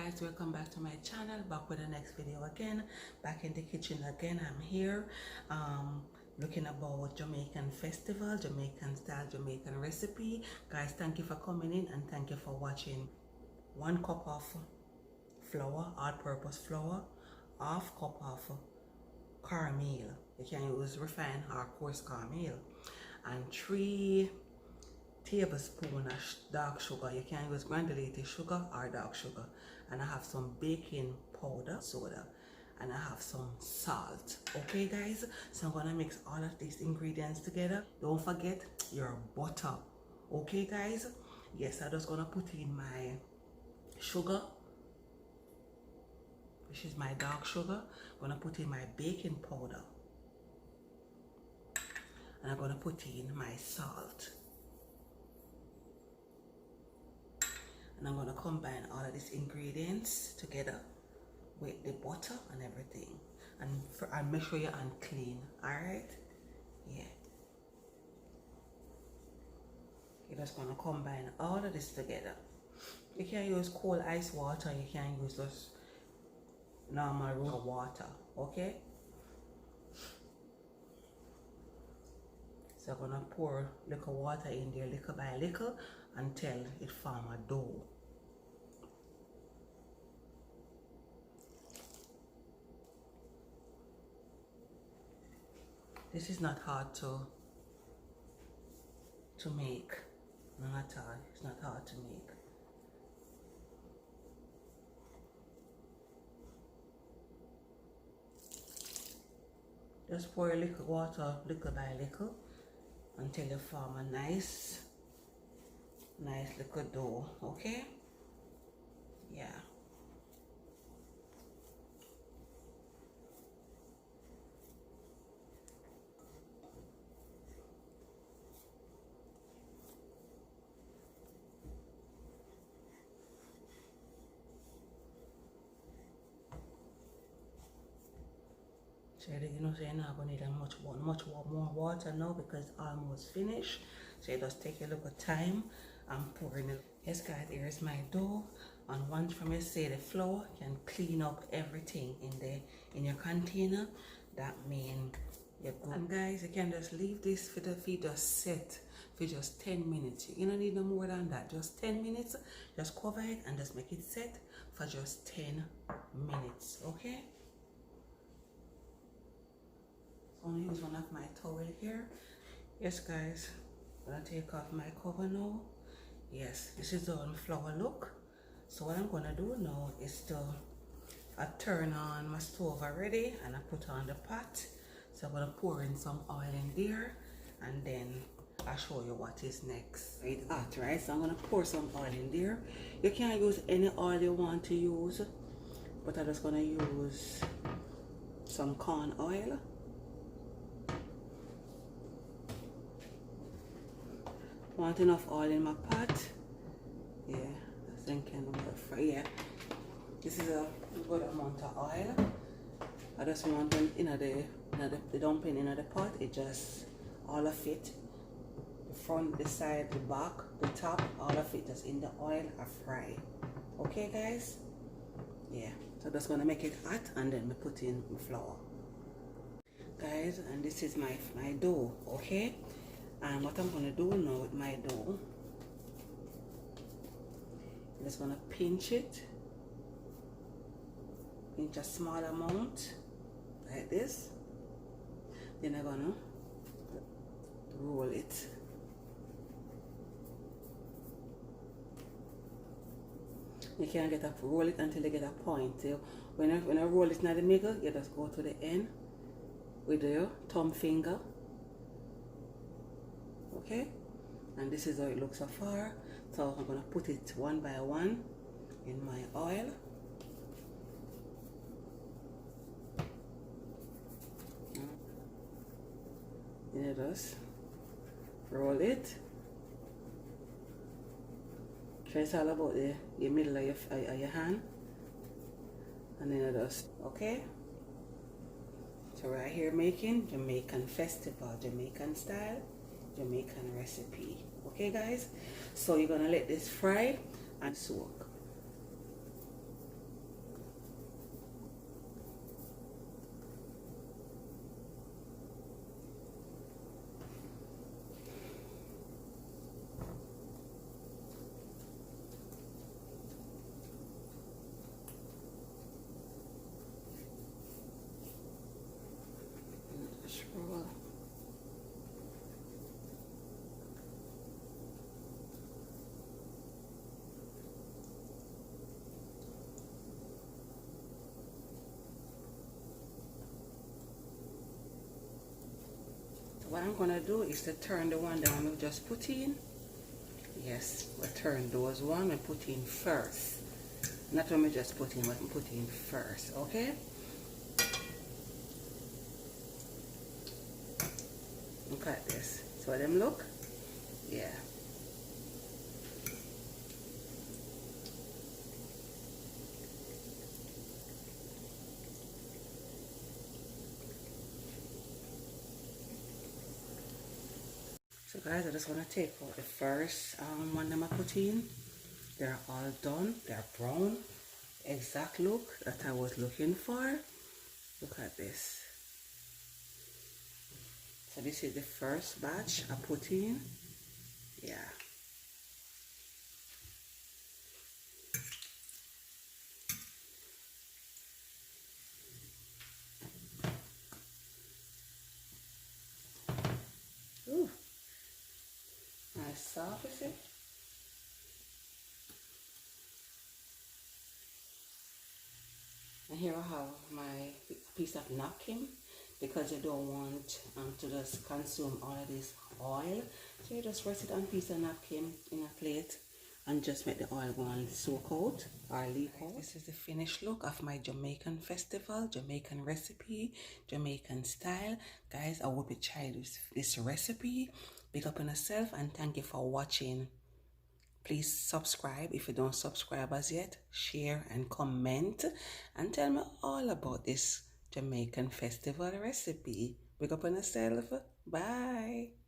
guys, welcome back to my channel, back with the next video again, back in the kitchen again. I'm here looking about Jamaican festival, Jamaican style, Jamaican recipe. Guys, thank you for coming in and thank you for watching. 1 cup of flour, all-purpose flour, half cup of cornmeal. You can use refined or coarse cornmeal, and 3 tablespoons of dark sugar. You can use granulated sugar or dark sugar. And I have some baking powder, soda, and I have some salt. Okay guys, so I'm gonna mix all of these ingredients together. Don't forget your butter. Okay guys, yes, I'm just gonna put in my sugar, which is my dark sugar. I'm gonna put in my baking powder, and I'm gonna put in my salt. And I'm going to combine all of these ingredients together with the butter and everything, and make sure you're clean. Alright, yeah, you're just going to combine all of this together. You can use cold ice water, you can use just normal raw water. Okay, so I'm going to pour little water in there little by little until it forms a dough. This is not hard to make. Not at all. It's not hard to make. Just pour a little water little by little until you form a nice little dough. Okay, yeah. So you know, so you're not gonna need much more water now because it's almost finished. So you just take a little time and pour in it. Yes guys, here's my dough. And once from you say the flour, you can clean up everything in your container. That means you're good. And guys, you can just leave this for the feed just set for just 10 minutes. You don't need no more than that. Just 10 minutes. Just cover it and just make it set for just 10 minutes. Okay? I'm gonna use one of my towel here. Yes guys, I'm gonna take off my cover now. Yes, this is how the flour look. So what I'm gonna do now is I turn on my stove already and I put on the pot. So I'm gonna pour in some oil in there and then I'll show you what is next. It's hot, right? So I'm gonna pour some oil in there. You can use any oil you want to use, but I'm just gonna use some corn oil. Want enough oil in my pot? Yeah, I think yeah. This is a good amount of oil. I just want them in the dumpling in the pot. It just all of it, the front, the side, the back, the top, all of it just in the oil I fry. Okay guys? Yeah. So just gonna make it hot and then we put in my flour. Guys, and this is my dough, okay? And what I'm going to do now with my dough, I'm just going to pinch it, pinch a small amount, like this. Then I'm going to roll it. You can roll it until you get a point. So when I roll it in the middle, you just go to the end with your thumb finger. Okay, and this is how it looks so far. So I'm going to put it one by one in my oil. Then you just roll it. So it's all about the middle of your hand, and then you just, okay. So right here making Jamaican festival, Jamaican style, Jamaican recipe. Okay guys, so you're gonna let this fry and soak. what I'm gonna do is to turn the one that we just put in. Yes, we turn those one we put in first. Not when we just put in, what we put in first, okay? Look at this. So them look? Yeah. So guys, I just want to take out the first one that I put in. They're all done. They're brown. Exact look that I was looking for. Look at this. So this is the first batch I put in. Yeah. Ooh. Nice soft, is it? And here I have my piece of napkin, because you don't want to just consume all of this oil. So you just rest it on a piece of napkin in a plate and just make the oil go and soak out or leak out. This is the finished look of my Jamaican festival, Jamaican recipe, Jamaican style. Guys, I hope you try this recipe. Big up on yourself and thank you for watching. Please subscribe if you don't subscribe as yet. Share and comment and tell me all about this Jamaican festival recipe. Big up on yourself. Bye.